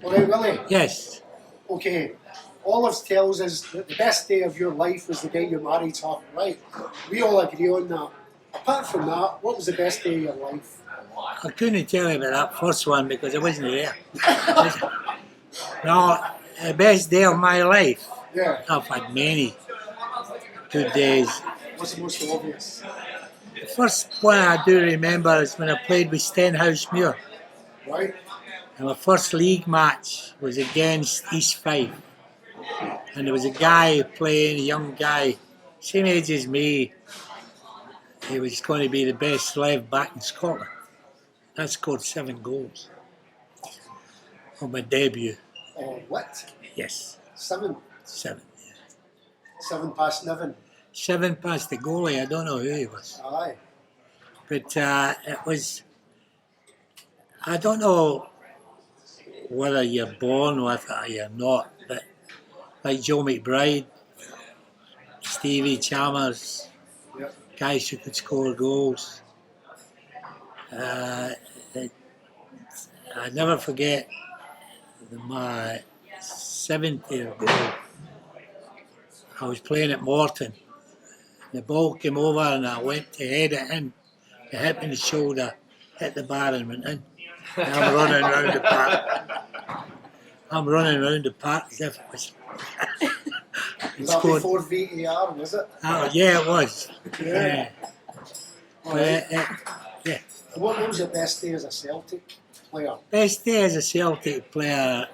Alright, Willie. Yes. Okay. Olive tells us that the best day of your life was the day you married her. Right. We all agree on that. Apart from that, what was the best day of your life? I couldn't tell you about that first one because I wasn't there. No, the best day of my life. Yeah. I've had many good days. What's the most obvious? The first one I do remember is when I played with Stenhousemuir. Right. And my first league match was against East Fife. And there was a guy playing, a young guy, same age as me. He was going to be the best left back in Scotland. I scored 7 goals on my debut. What? Yes, 7. 7. 7 past 11. 7 past the goalie. I don't know who he was. Aye. But it was, I don't know whether you're born with it or you're not, but like Joe McBride, Stevie Chalmers, Yep. guys who could score goals. I never forget my 70th goal. I was playing at Morton. The ball came over and I went to head it in. It hit me in the shoulder, hit the bar and went in. And I'm running around the park. I'm running around the park as if it was. Was that before VAR, was it? Oh, yeah, it was. Yeah. But, yeah. What was your best day as a Celtic player? Best day as a Celtic player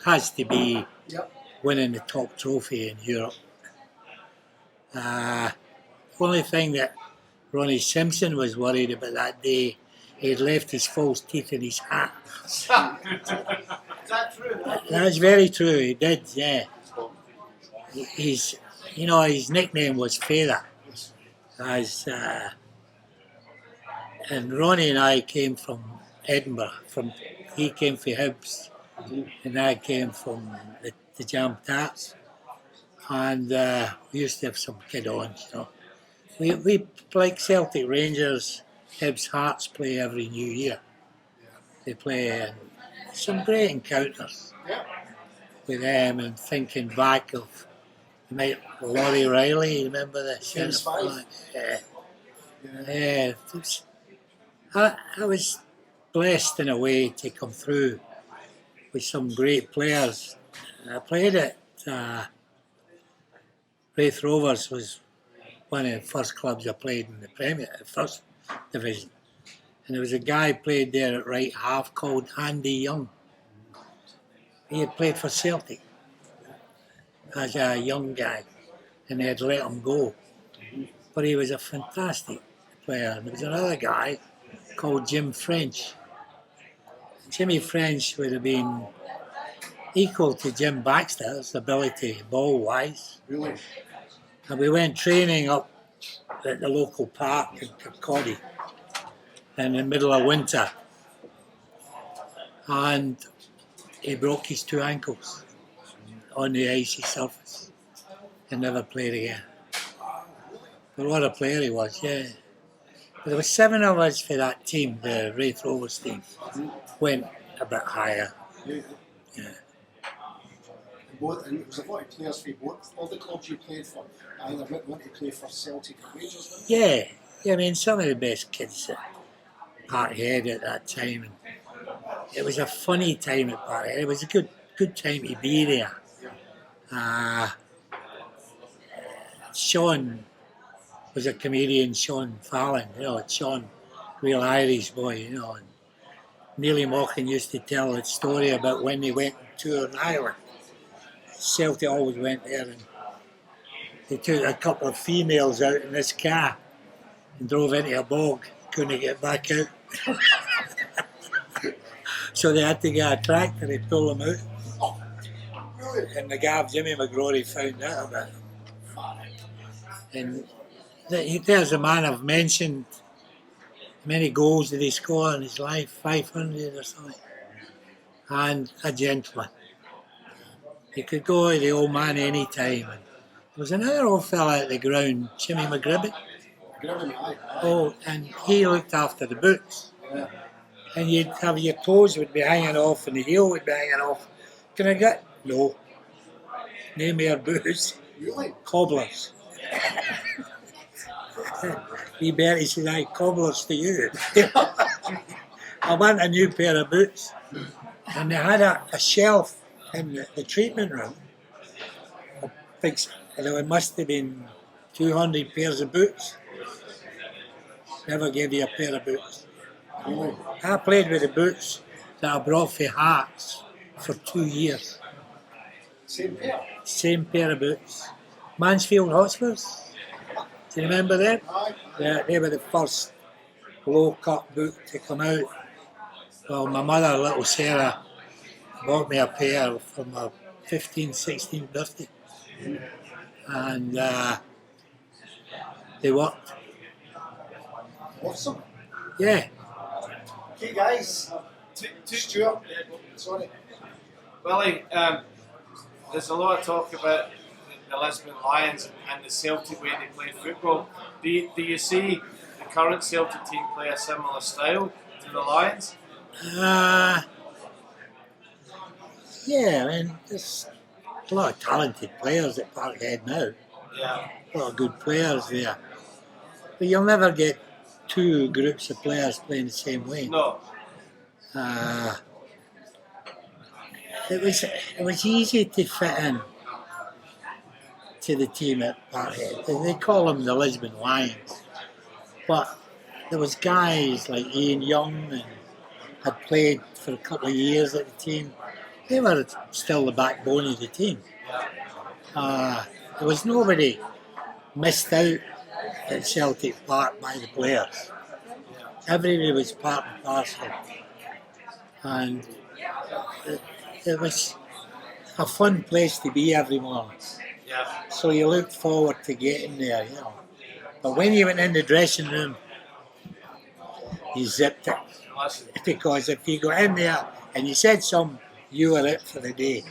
has to be Yep. winning the top trophy in Europe. The only thing that Ronnie Simpson was worried about that day, he'd left his false teeth in his hat. Is that true? That's very true, he did, yeah. His nickname was Feather. And Ronnie and I came from Edinburgh. He came from Hibs, and I came from the Jam Tarts. And we used to have some kid-ons, you know. We like Celtic Rangers, Hibs Hearts play every New Year. They play some great encounters with them, and thinking back of Laurie Riley, remember the centre flag? Yeah. I was blessed in a way to come through with some great players. I played at Raith Rovers, was one of the first clubs I played in the first division. And there was a guy played there at right half called Andy Young. He had played for Celtic as a young guy, and they had let him go. But he was a fantastic player. And there was another guy called Jim French. Jimmy French would have been equal to Jim Baxter's ability ball-wise. Really? And we went training up at the local park in Kirkcaldy in the middle of winter. And he broke his 2 ankles on the icy surface and never played again. But what a player he was, yeah. But there were 7 of us for that team, the Raith Rovers team. Went a bit higher. Yeah. Yeah. And it was a lot of players for both, all the clubs you played for. Either went to play for Celtic or Rangers. Yeah, I mean, some of the best kids at Parkhead at that time. And it was a funny time at Parkhead. It was a good time to be there. Sean was a comedian, Sean Fallon, you know, Sean, real Irish boy, you know. And Neely Mochan used to tell a story about when they went on tour in Ireland. Celtic always went there, and they took a couple of females out in this car and drove into a bog, couldn't get back out. So they had to get a tractor to pull them out. And the Gav Jimmy McGrory found out about it. And there's a man I've mentioned. How many goals did he score in his life? 500 or something. And a gentleman. He could go to the old man any time. There was another old fella at the ground, Jimmy McGribbon. Aye. Oh, and he looked after the books. Yeah. and you'd have your toes would be hanging off and the heel would be hanging off. Can I get? No. No more boots. Really? Cobblers. He Bertie said, "Aye, cobblers to you." I want a new pair of boots. And they had a shelf in the treatment room. A big, and it must have been 200 pairs of boots. Never gave you a pair of boots. Really? I played with the boots that I brought for Hearts for 2 years. Same pair? Same pair of boots. Mansfield Hotspurs. Do you remember them? Aye. They were the first low-cut boot to come out. Well, my mother, little Sarah, bought me a pair for my 15th, 16th birthday. And they worked. Awesome. Yeah. Okay, guys. Stuart. Sorry. Willie, there's a lot of talk about the Lisbon Lions and the Celtic way they play football. Do you see the current Celtic team play a similar style to the Lions? Yeah, I mean, there's a lot of talented players at Parkhead now. Yeah. A lot of good players there. But you'll never get two groups of players playing the same way. No. It was easy to fit in to the team at Parkhead. They call them the Lisbon Lions. But there was guys like Ian Young and had played for a couple of years at the team. They were still the backbone of the team. There was nobody missed out at Celtic Park by the players. Everybody was part and parcel. And it was a fun place to be every morning. Yeah. So you looked forward to getting there, you know. But when you went in the dressing room, you zipped it. Listen. Because if you got in there and you said something, you were it for the day.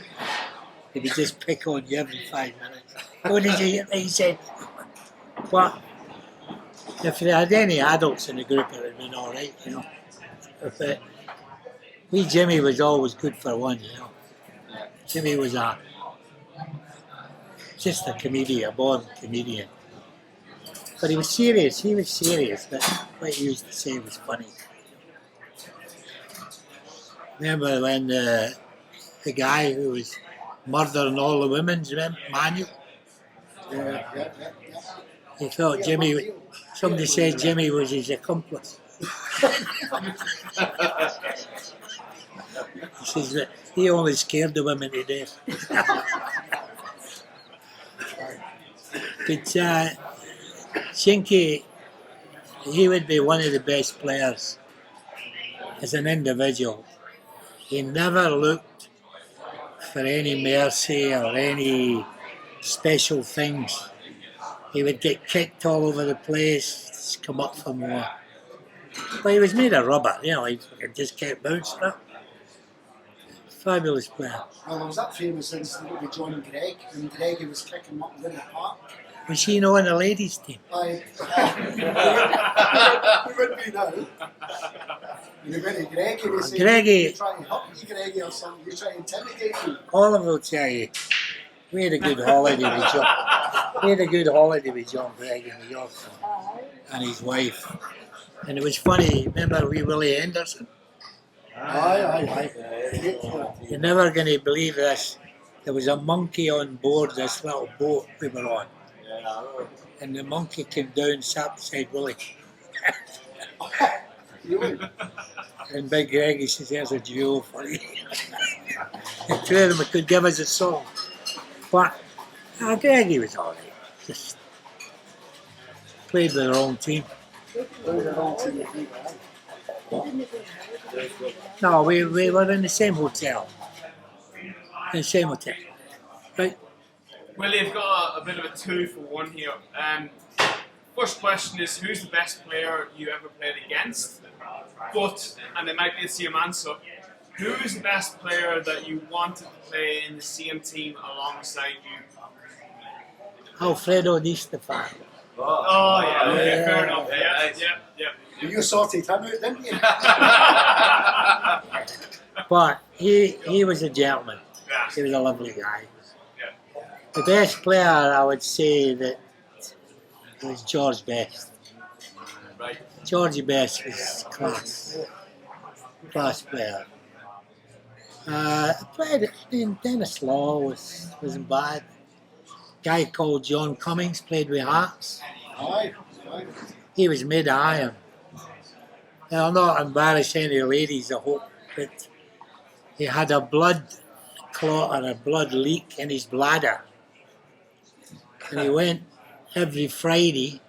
They would just pick on you every 5 minutes. What did you hear me say? But if they had any adults in the group, it would have been all right, you know. But wee Jimmy was always good for one, you know. Jimmy was just a comedian, a born comedian. But he was serious, but what he used to say was funny. Remember when the guy who was murdering all the women, do you remember, Manuel? Yeah. He thought Jimmy, somebody said Jimmy was his accomplice. He says that he only scared the women to death. But Shinky, he would be one of the best players as an individual. He never looked for any mercy or any special things. He would get kicked all over the place, come up for more. But he was made of rubber, you know, he just kept bouncing up. Fabulous player. Well, there was that famous incident with John Gregg, when Greggy was kicking him up in the park. Was he not on the ladies' team? He would be now. You went to Greggy and he said, Greggy. "You're trying to help me, Greggy, or something. You're trying to intimidate me." Oliver will tell you, we had a good holiday with John. We had a good holiday with John Gregg in New York and his wife. And it was funny, remember wee Willie Henderson? Aye. You're never going to believe this. There was a monkey on board this little boat we were on. And the monkey came down, sat beside Willie. Really? And Big Greg, he says, "There's a duo for you." The two of them could give us a song. But Greggy was all right. Just played with the wrong team. No, we were in the same hotel. Right? Willie, I've got a bit of a 2-for-1 here. First question is, who's the best player you ever played against? But, and it might be the same answer, who is the best player that you wanted to play in the same team alongside you? Alfredo Di Stefano. Oh, yeah, okay, fair enough. Yeah. You sorted him out, didn't you? But he was a gentleman. Yeah. He was a lovely guy. Yeah. The best player, I would say, that was George Best. Right. Georgie Best was class player. I played in Dennis Law wasn't bad. Guy called John Cummings played with Hearts. Aye. He was made of iron. Now, I'll not embarrass any ladies, I hope, but he had a blood clot or a blood leak in his bladder. And he went every Friday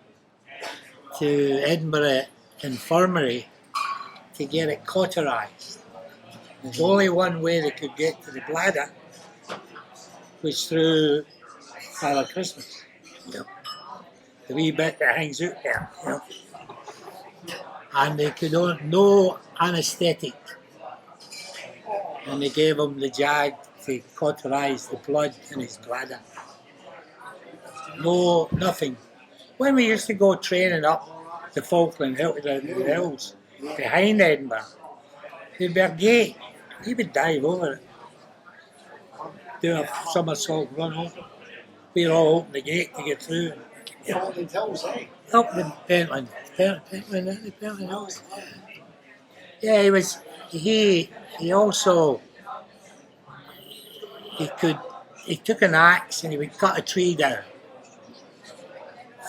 to Edinburgh Infirmary to get it cauterised. There's only one way they could get to the bladder was through Father Christmas. Yep. The wee bit that hangs out there. Yep. And they could no anaesthetic. And they gave him the jag to cauterise the blood in his bladder. No, nothing. When we used to go training up the Falkland Hills behind Edinburgh, there'd be a gate. He would dive over it, do a somersault run over. We'd all open the gate to get through. Falkland Hills, eh? Up the Pentland Hills. Yeah, he was. He also. He took an axe and he would cut a tree down,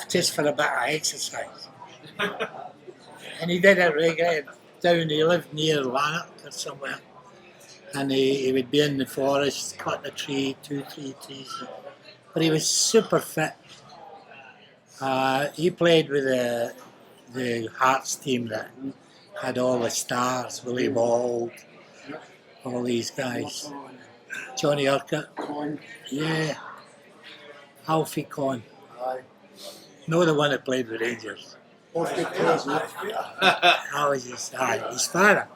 just for a bit of exercise. And he did it regularly. He lived near Lanark or somewhere. And he would be in the forest, cutting a tree, 2-3 trees. But he was super fit. He played with the Hearts team that had all the stars, Willie Wallace, all these guys. Johnny Urquhart. Yeah. Alfie Conn. Aye. No, the one that played with Rangers. Both good players, mate. I was his father.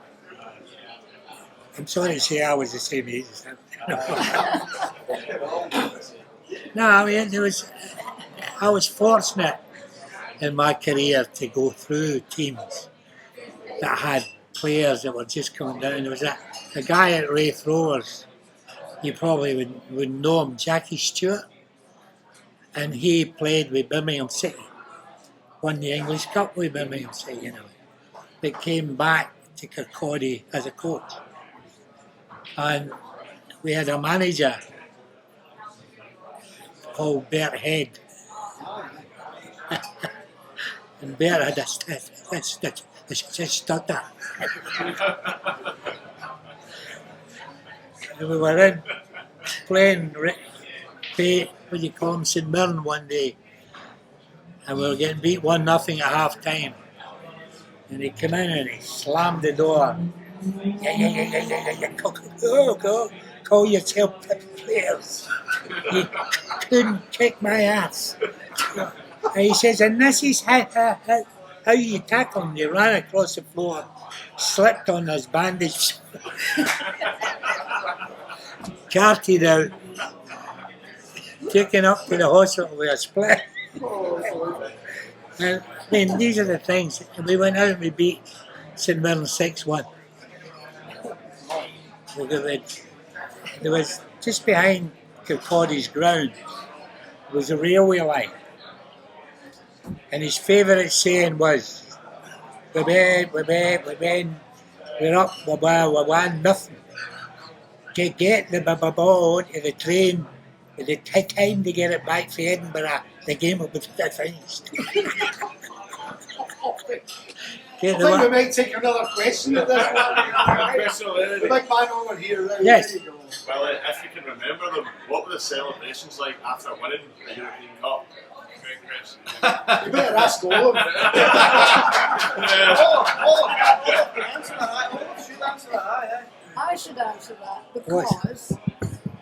I'm sorry to say I was the same age as him. No, I mean, I was fortunate in my career to go through teams that had players that were just coming down. There was a guy at Wraith Rovers, you probably would know him, Jackie Stewart, and he played with Birmingham City, won the English Cup with Birmingham City, you know. But came back to Kirkcaldy as a coach. And we had a manager called Bert Head. And Bert had a stutter. And we were in playing, what do you call him, St Mirren one day. And we were getting beat 1-0 at half time. And he came in and he slammed the door. Call yourself players. You couldn't kick my ass. And he says, and this is how you tackle him. You ran across the floor, slipped on his bandage, carted out, taken up to the hospital with a split. And I mean, these are the things. We went out and we beat St Mirren 6-1. There was just behind Kirkcaldy's ground was a railway line, and his favourite saying was, "We're up, we won nothing. Get the ball into the train. By the time to get it back to Edinburgh, the game will be finished." I think we might take another question at this Question point. already. The big man over here. Right? Yes. There you go. Well, if you can remember them, what were the celebrations like after winning the European Cup? Great question. You better ask all of them. I should answer that because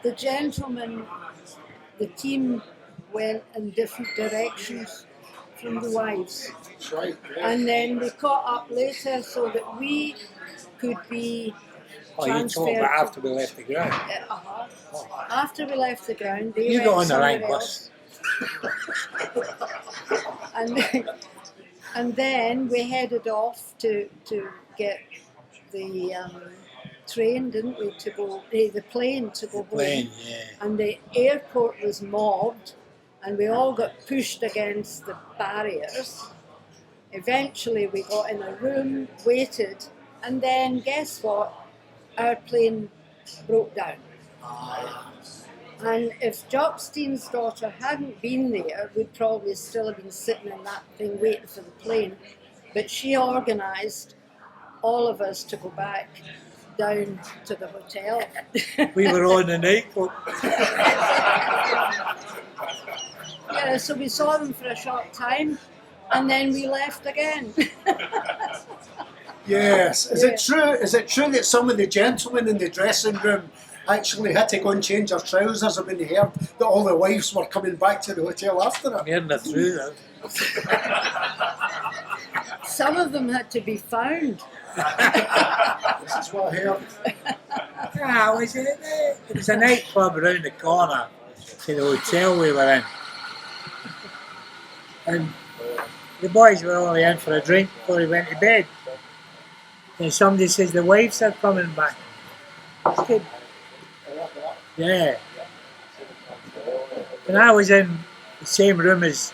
the gentlemen, the team went in different directions from the wives. That's right. Yeah. And then they caught up later so that we could be Oh, you talk transferred. about after we left the ground. After we left the ground, they You went got on the somewhere right bus. else. And then we headed off to get the train, didn't we, to go, the plane to go home. Playing, yeah. And the airport was mobbed, and we all got pushed against the barriers. Eventually we got in a room, waited, and then guess what? Our plane broke down. And if Jock Steen's daughter hadn't been there, we'd probably still have been sitting in that thing waiting for the plane. But she organised all of us to go back down to the hotel. We were on the nightclub. Yeah, so we saw them for a short time, and then we left again. Yes. Is it true? Is it true that some of the gentlemen in the dressing room actually had to go and change their trousers when they heard that all the wives were coming back to the hotel after it? We're not through that. Some of them had to be found. This is what I heard. It was a nightclub around the corner to the hotel we were in. And the boys were only in for a drink before they went to bed. And somebody says the wives are coming back. I said, yeah. And I was in the same room as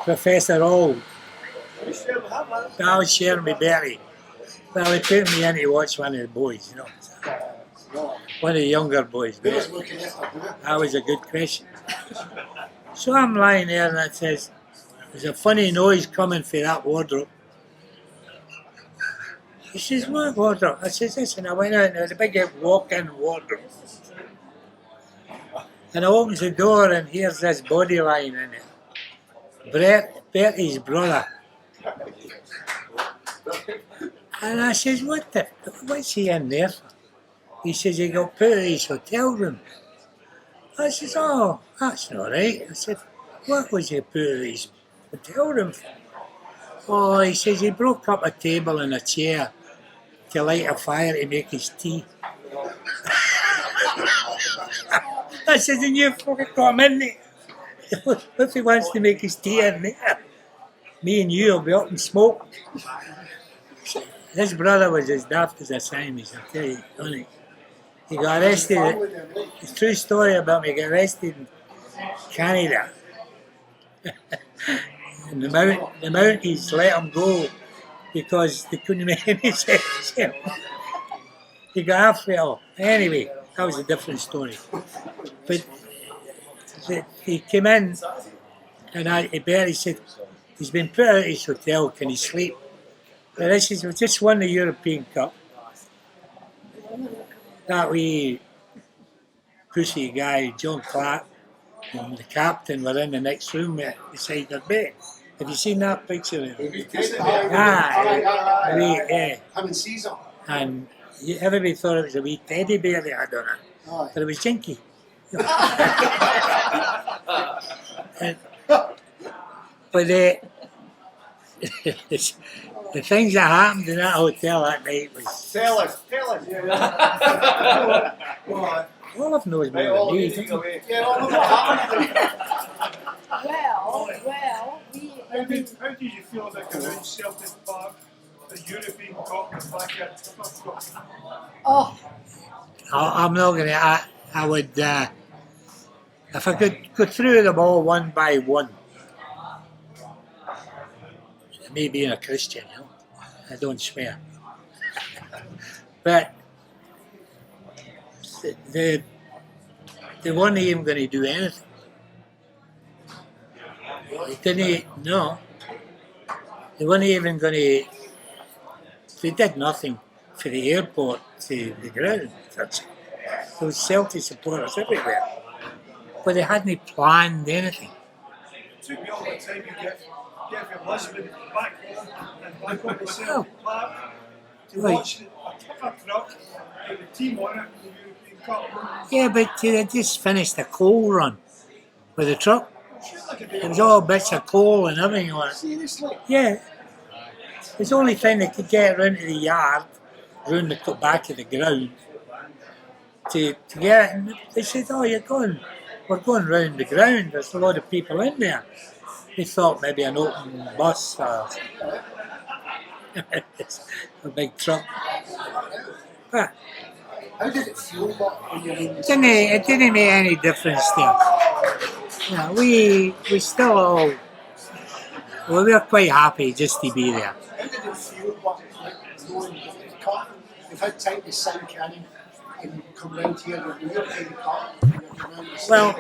Professor Old. I was sharing with Bertie. Well, they put me in to watch one of the boys, you know. One of the younger boys. That was a good question. So I'm lying there and it says, there's a funny noise coming for that wardrobe. He says, what wardrobe? I says, listen, I went out and there was a big walk-in wardrobe. And I opens the door and here's this body lying in it. Bertie's brother. And I says, what's he in there for? He says, he got put in his hotel room. I says, oh, that's not right. I said, what was he put in his hotel room for? Oh, he says, he broke up a table and a chair to light a fire to make his tea. I says, and you fucking got him in there. If he wants to make his tea in there, me and you will be up in smoke. His brother was as daft as a Siamese, I'll tell you, honey. He got arrested. It's a true story about me. He got arrested in Canada. And the Mounties let him go because they couldn't make any sense. He got after it all. Anyway, that was a different story. But he came in and Barry said, he's been put out of his hotel, can he sleep? But this is just won the European Cup. That wee pussy guy, John Clark, and the captain were in the next room beside their bed. Have you seen that picture? Yeah. Having Caesar. And everybody thought it was a wee teddy bear they had on it. But it was Jinky. But the things that happened in that hotel that night was... Tell us. Olaf knows more than me, doesn't he? Well, How did you feel about going around Celtic Park, the European Cup, and back at oh, I'm not going to... I would... if I could go through them all one by one, me being a Christian, you know, I don't swear. But they weren't even going to do anything. They didn't, no. They weren't even going to, they did nothing for the airport to the ground. There was Celtic supporters everywhere. But they hadn't planned anything. It took me all the time to get from Lisbon back home and back on the Celtic Park to watch a truck with the team on it in the European Cup. Yeah, but they just finished a coal run with the truck. There was all bits of coal and everything on it. Seriously? Yeah. It was the only thing they could get around to the yard, around the back of the ground, to get it. And they said, oh, we're going round the ground, there's a lot of people in there. we thought maybe an open bus or a big truck. But How did it feel when you were in it didn't make any difference there. Yeah, we still all, well, we were quite happy just to be there. How did it feel knowing that the cup, you've had time to sink in and come round here and you're playing the cup? Well,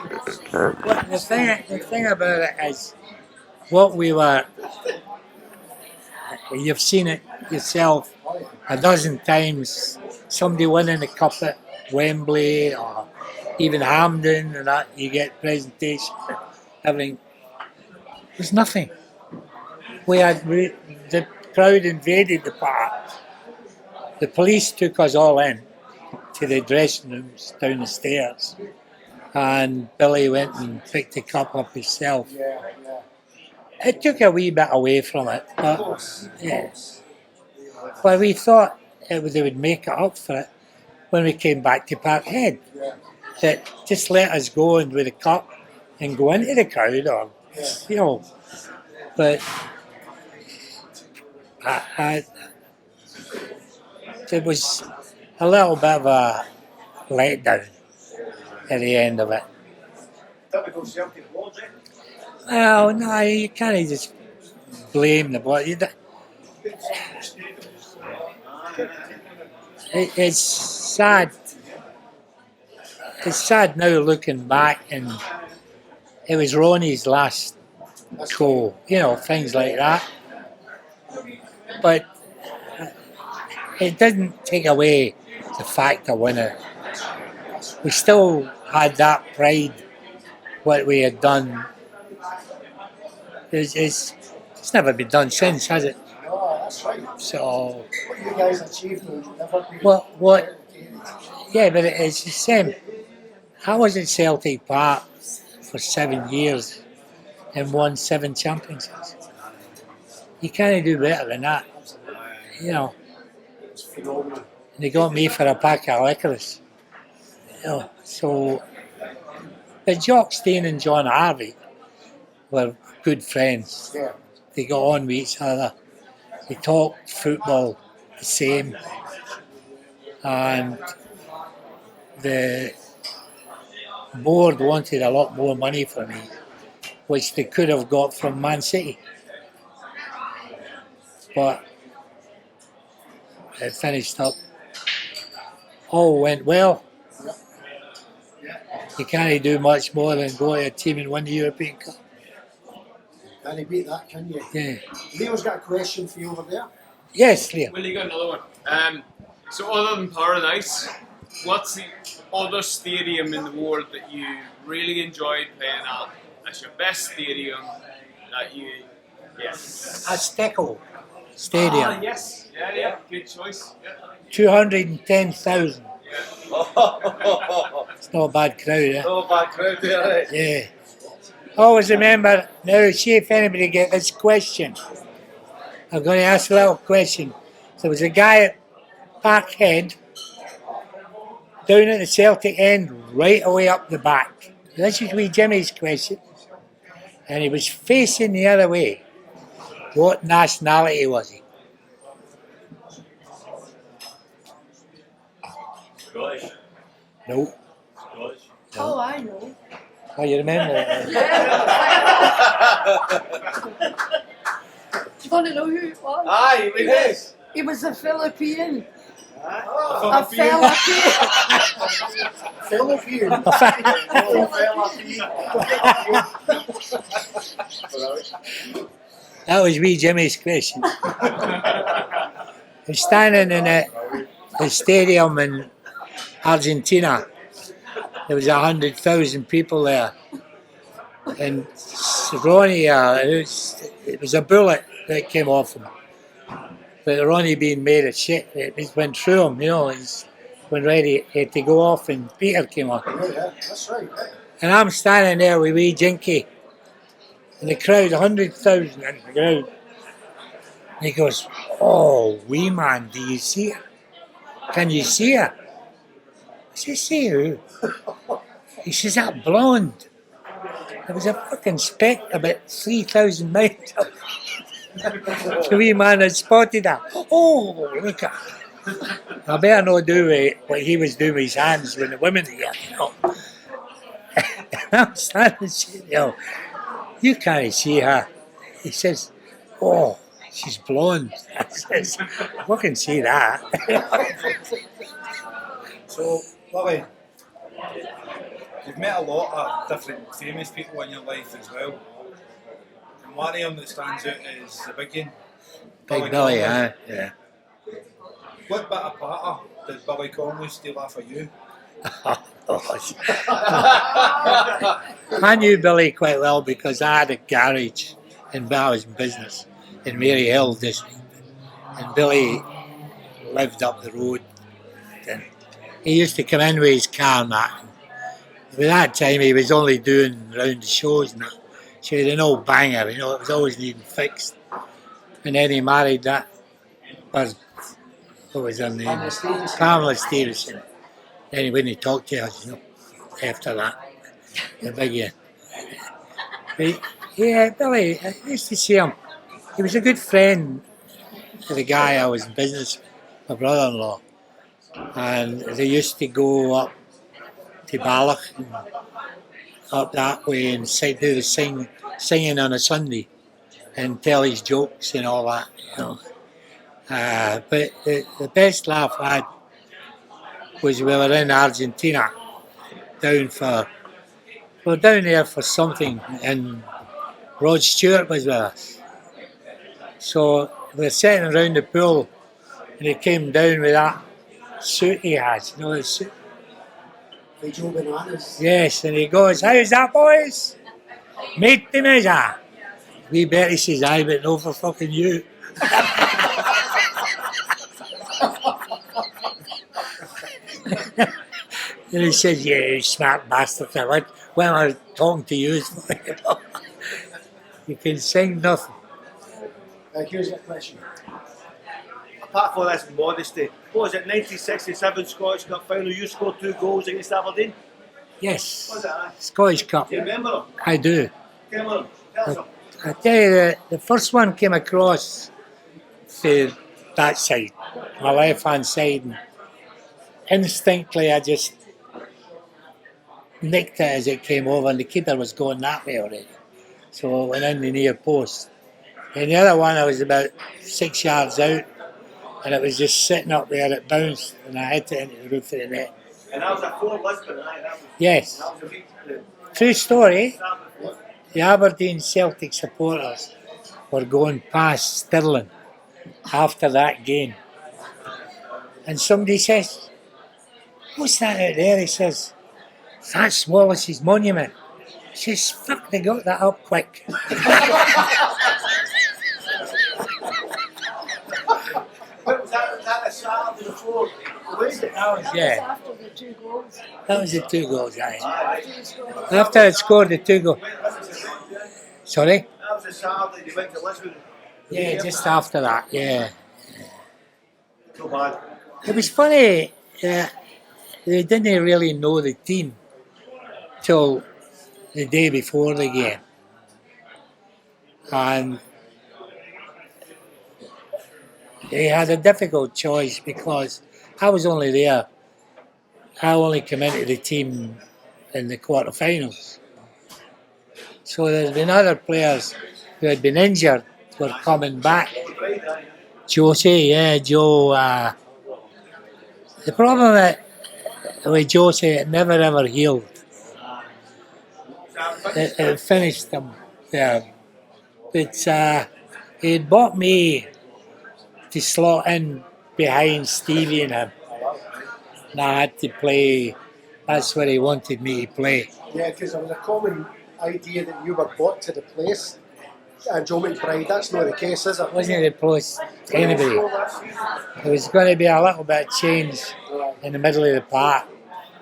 the thing about it is, what we were, you've seen it yourself a dozen times, somebody winning the cup at Wembley or even Hampden and that, you get presentation, everything. There's nothing. The crowd invaded the park. The police took us all in to the dressing rooms down the stairs, and Billy went and picked the cup up himself. Yeah. It took a wee bit away from it, but yeah. But we thought they would make it up for it when we came back to Parkhead. Yeah. That just let us go and with the cup and go into the crowd, or you know. But it was a little bit of a letdown at the end of it. Typical Celtic words, eh? Well, no, you can't just blame the boy. It's sad. It's sad now looking back, and it was Ronnie's last goal, things like that. But it didn't take away the fact of winning. We still had that pride, what we had done. It's never been done since, has it? No, that's right. So, What you guys achieved will never be what? Yeah, but it's the same. I was at Celtic Park for 7 years and won 7 championships. You can't do better than that, It's phenomenal. And they got me for a pack of licorice. So, but Jock Stein and John Harvey were good friends. Yeah. They got on with each other. They talked football the same. And the board wanted a lot more money for me, which they could have got from Man City. But it finished up. All went well. You can't do much more than go to a team and win the European Cup. Can you beat that, can you? Yeah. Leo's got a question for you over there. Yes, Liam. Willie, got another one. So other than Paradise, what's the other stadium in the world that you really enjoyed playing at? That's your best stadium that you... Yes. Azteco Stadium. Ah, yes. Yeah. Good choice. Yeah. 210,000. It's not a bad crowd, eh? No bad crowd there, eh? Yeah. Always remember, now see if anybody get this question. I'm going to ask a little question. There was a guy at Parkhead, down at the Celtic end, right away up the back. This is wee Jimmy's question. And he was facing the other way. What nationality was he? Scottish. No. Scottish. Oh, I know. Oh, you remember that? Do you want to know who it was? Aye, it is. He was a Philippine. Oh, A Philippine. Philippine. That was wee Jimmy's question. He was standing in the stadium in Argentina. There was 100,000 people there. And Ronnie, it was a bullet that came off him. But Ronnie being made of shit, it went through him, He's when ready, he had to go off and Peter came on. Yeah, that's right. And I'm standing there with wee Jinky. And the crowd, 100,000 in the crowd. And he goes, "Oh, wee man, do you see her? Can you see her?" I said, "See who?" He says, "That blonde." There was a fucking speck about 3,000 miles up. The wee man had spotted her. Oh, look at her. I better not do what he was doing with his hands when the women were here, you know. I'm standing saying, you can't see her. He says, oh, she's blonde. I says, I can see that. So, Willie, you've met a lot of different famous people in your life as well. And one of them that stands out is the big one. Big Billy, yeah. What bit of patter did Billy Connolly steal off of you? I knew Billy quite well because I had a garage and I was in business in Mary Hill district. And Billy lived up the road. And he used to come in with his car and that. By that time he was only doing round the shows and that. So he had an old banger, it was always needing fixed. And then he married that, what was her name? Pamela Stevenson. Then he wouldn't talk to us, after that. The big one. But, yeah, Billy, I used to see him. He was a good friend to the guy I was in business with, my brother-in-law. And they used to go up to Balloch and up that way and do the singing on a Sunday and tell his jokes and all that, But the best laugh I had was we were in Argentina, down there for something, and Rod Stewart was with us. So we were sitting around the pool, and he came down with that suit he had, the suit. The Joe Bananas. Yes, and he goes, how's that, boys? Mate the measure. Wee Betty says, aye, but no for fucking you. And he says, yeah, you smart bastard. I went, well, I was talking to you. You can sing nothing. Here's your question. Apart from this modesty, what was it, 1967 Scottish Cup final, you scored 2 goals against Aberdeen? Yes, Was it, aye? Scottish Cup. Do you remember them? I do. Come on, tell us them. I tell you, the first one came across to that side, my left-hand side, and instinctively I just nicked it as it came over, and the keeper was going that way already. So I went in the near post. And the other one, I was about 6 yards out, and it was just sitting up there, it bounced, and I hit it into the roof of the net. And that was a 4 Lisbon, aye? That was, Yes. that was a big, True story. The Aberdeen Celtic supporters were going past Stirling after that game. And somebody says, what's that out there? He says, that's Wallace's monument. He says, fuck, they got that up quick. was that a Saturday before the Wednesday? That was, That yeah, was after the 2 goals. that was the 2 goals, aye. Aye. After I scored the 2 goals. Sorry? That was a Saturday, they went to Lisbon. Yeah, just after that, yeah. Too bad. It was funny, they didn't really know the team till the day before the game. And they had a difficult choice because I was only there. I only came into the team in the quarterfinals. So there's been other players who had been injured were coming back. Joe. The problem with Josie, it never ever healed. It finished them there. But he had bought me to slot in behind Stevie and him. And I had to play, that's where he wanted me to play. Yeah, because there was a common idea that you were bought to the place. Joe McBride, that's not the case, is it? Wasn't it close to anybody? There was going to be a little bit of change in the middle of the park.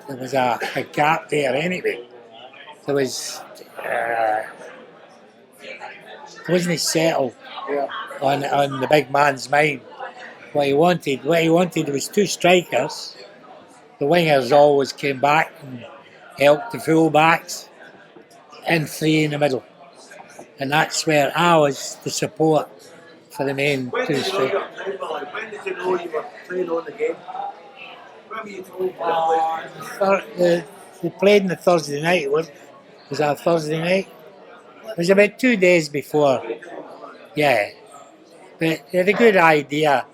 There was a gap there anyway. There was, wasn't settled on the big man's mind what he wanted. What he wanted was 2 strikers. The wingers always came back and helped the full backs. and 3 in the middle. And that's where I was the support for the main When two did you know you straight. were playing, Willie? When did you know you were playing on the game? When were you told you were playing? They played on the Thursday night. Was that a Thursday night? It was about 2 days before. Yeah. But they had a good idea.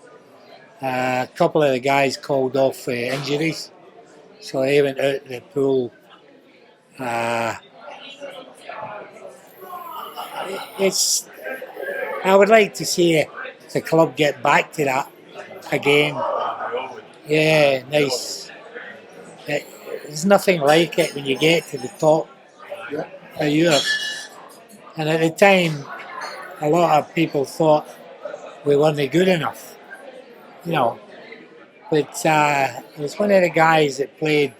A couple of the guys called off injuries. So they went out to the pool. It's. I would like to see the club get back to that again. Yeah, nice. There's nothing like it when you get to the top of Europe. And at the time, a lot of people thought we weren't good enough, you know. But it was one of the guys that played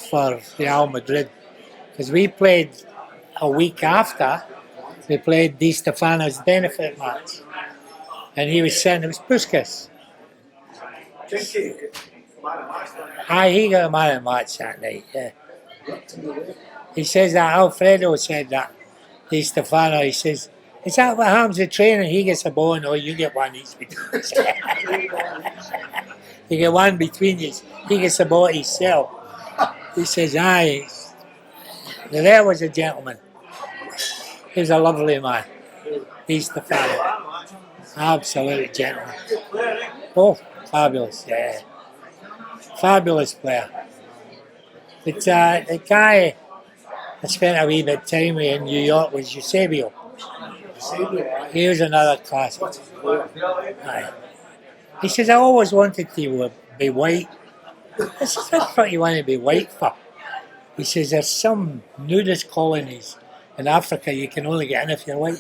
for Real Madrid, because we played a week after. We played Di Stefano's benefit match, and he was saying it was Puskas. He got a man of the match that night. Yeah. He says that Alfredo said that Di Stefano. He says, "Is that what happens to training? He gets a ball, and you get one each between us." You get one between you. He gets a ball himself. He says, "Aye." There was a gentleman. He was a lovely man. Di Stefano. Absolute gentleman. Oh, fabulous, yeah. Fabulous player. But the guy I spent a wee bit of time with in New York was Eusebio. He was another class. Aye. He says, I always wanted to be white. I says, what do you want to be white for? He says, there's some nudist colonies in Africa you can only get in if you're white.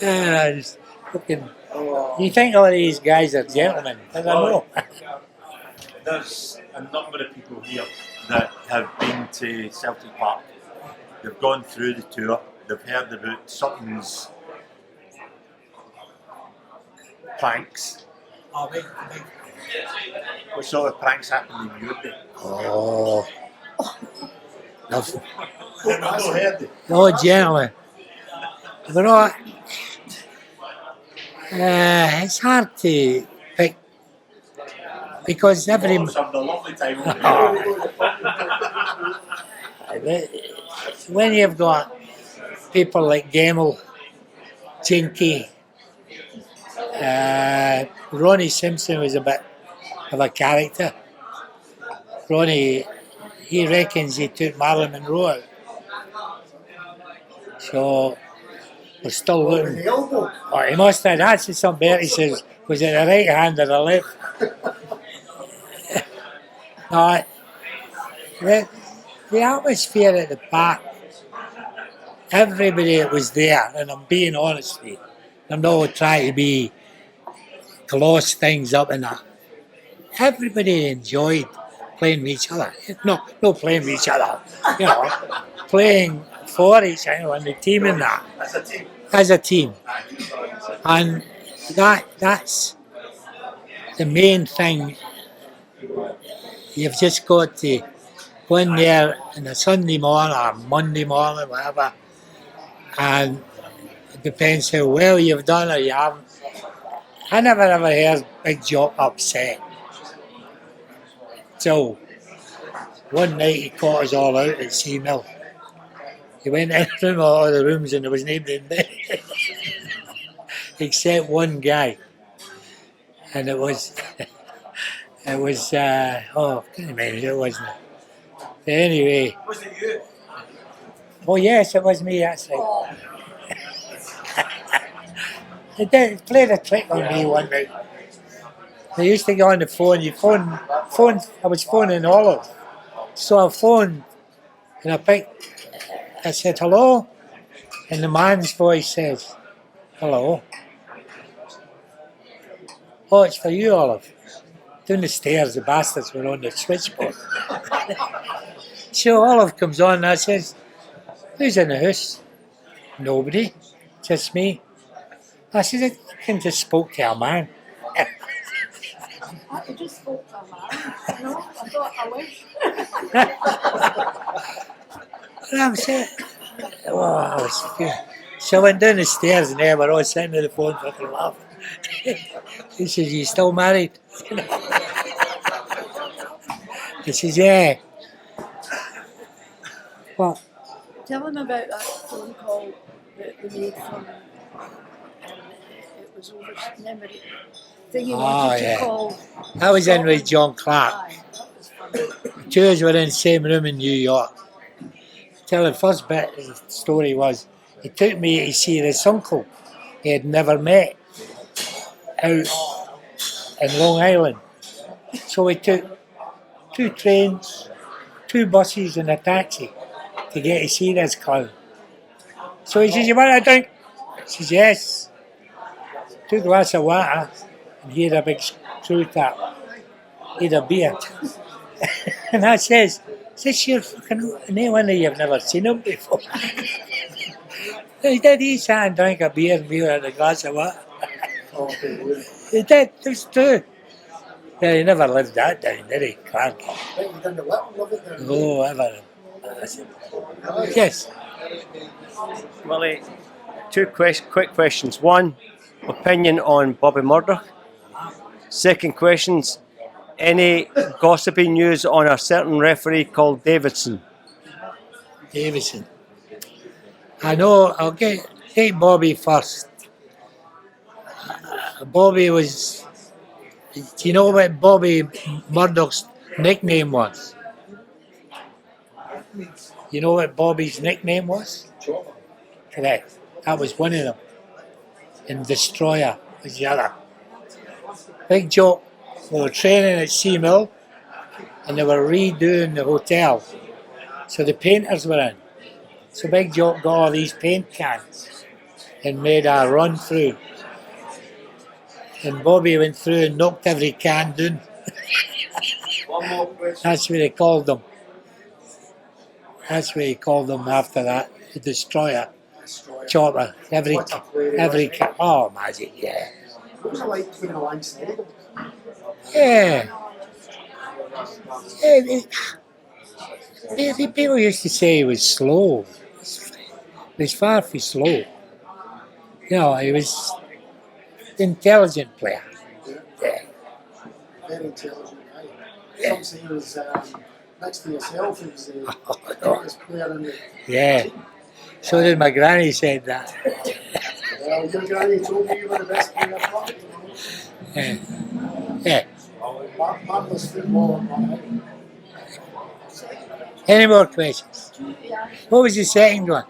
And I just fucking, you think all these guys are gentlemen? I don't know. There's a number of people here that have been to Celtic Park. They've gone through the tour. They've heard about Sutton's pranks. What sort of pranks happened in your day? Oh. Nothing. I've not heard it. No, gentlemen. But no, it's hard to pick because every. Oh, having a lovely time When you've got people like Gamel, Jinky, Ronnie Simpson was a bit of a character. Ronnie, he reckons he took Marilyn Monroe out. So we're still looking. Oh, he must have. That's what somebody says. Was it the right hand or the left? No, the atmosphere at the park, everybody that was there, and I'm being honest with you, I'm not trying to be gloss things up and that. Everybody enjoyed playing with each other. No playing with each other, you know, playing for each other and the team and that. As a team. And that's the main thing. You've just got to go in there on a Sunday morning or Monday morning, whatever, and it depends how well you've done or you haven't. I never ever heard Big Jock upset. So, one night he caught us all out at Sea Mill. He went in through all the rooms and there was nobody in there except one guy. And it was, I can't remember who it wasn't. But anyway. Was it you? Oh yes, it was me, that's right. They played a trick on me one night. They used to go on the phone, I was phoning Olive. So I phoned and I said, hello? And the man's voice says, hello? Oh, it's for you, Olive. Down the stairs, the bastards were on the switchboard. So Olive comes on and I says, who's in the house? Nobody, just me. I said, I can just spoke to a man. I just spoke to a man, you know. I thought I wish. And I'm saying, oh, I was, so I went down the stairs and they were all sitting on the phone fucking laughing. He says, "You still married?" I says, "Yeah." What? Tell him about that phone call that we made from, it was over memory. Thing he Oh, wanted yeah. to call. I was in with Scotland. John Clark. Aye, that was funny. Two of us were in the same room in New York. Tell the first bit of the story was he took me to see his uncle he had never met out in Long Island. So we took 2 trains, 2 buses and a taxi to get to see this clown. So he says, "You want a drink?" I says, "Yes." Took a glass of water and he had a big screw tap. He had a beer. And I says, "You're fucking no wonder you've never seen him before." He did, he sat and drank a beer and we had a glass of water. He did, it was true. Yeah, he never lived that down, did he, Clark? Right, you done the little love it there. No, ever. Yes. Willie, two quick questions. One, opinion on Bobby Murdoch. Second questions, any gossipy news on a certain referee called Davidson? Davison. I know, I'll take Bobby first. Bobby was, do you know what Bobby Murdoch's nickname was? You know what Bobby's nickname was? Correct. That was one of them. And Destroyer was the other. Big joke. We were training at Seamill and they were redoing the hotel. So the painters were in. So Big Joe got all these paint cans and made a run through. And Bobby went through and knocked every can down. That's what they called them. That's what he called them after that. The Destroyer. Chopper. Every can. Oh, magic, yeah. What was it like playing alongside him? Yeah. The people used to say he was slow. He was far from slow. You know, he was an intelligent player. Yeah. Very intelligent guy. Some say he was next to yourself. He was the greatest player in the... Yeah. So did my granny said that. Well, your granny told me you were the best player ever. Yeah. Yeah. Marvelous footballer. Any more questions? What was the second one?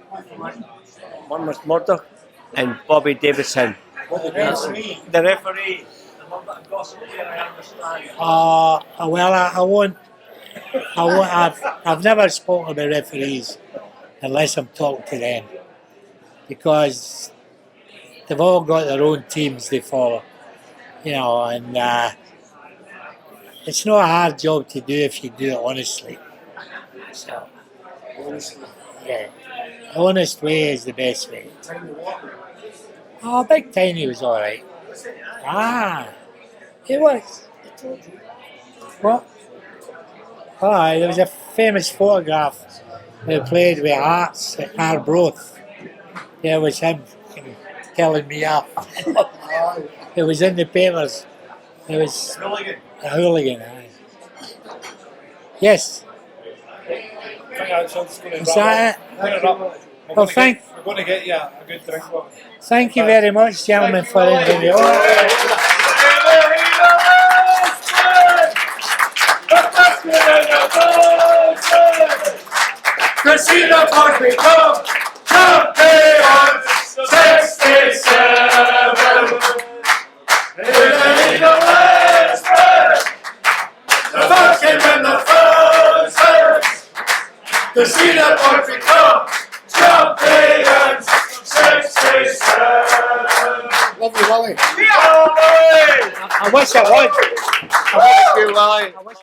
One was Murdoch and Bobby Davidson. The referee. Well, I won't. I've never spoken about referees unless I'm talking to them because they've all got their own teams they follow, you know, and it's not a hard job to do if you do it honestly. So, yeah, the honest way is the best way. Oh, Big Tiny was all right. Ah, he was. What? Oh, there was a famous photograph who played with Hearts at Arbroath. There was him telling me off. It was in the papers. It was a hooligan. Aye. Yes. Is that it? Well, We're going to get you a good drink. thank you very much, gentlemen, for inviting me. Casino Park become champions 67. In the Lisbon, the fucking and the Frozen. Casino Park become champions 67. Love you, Willie. Yeah, I wish I was. I wish you, Willie.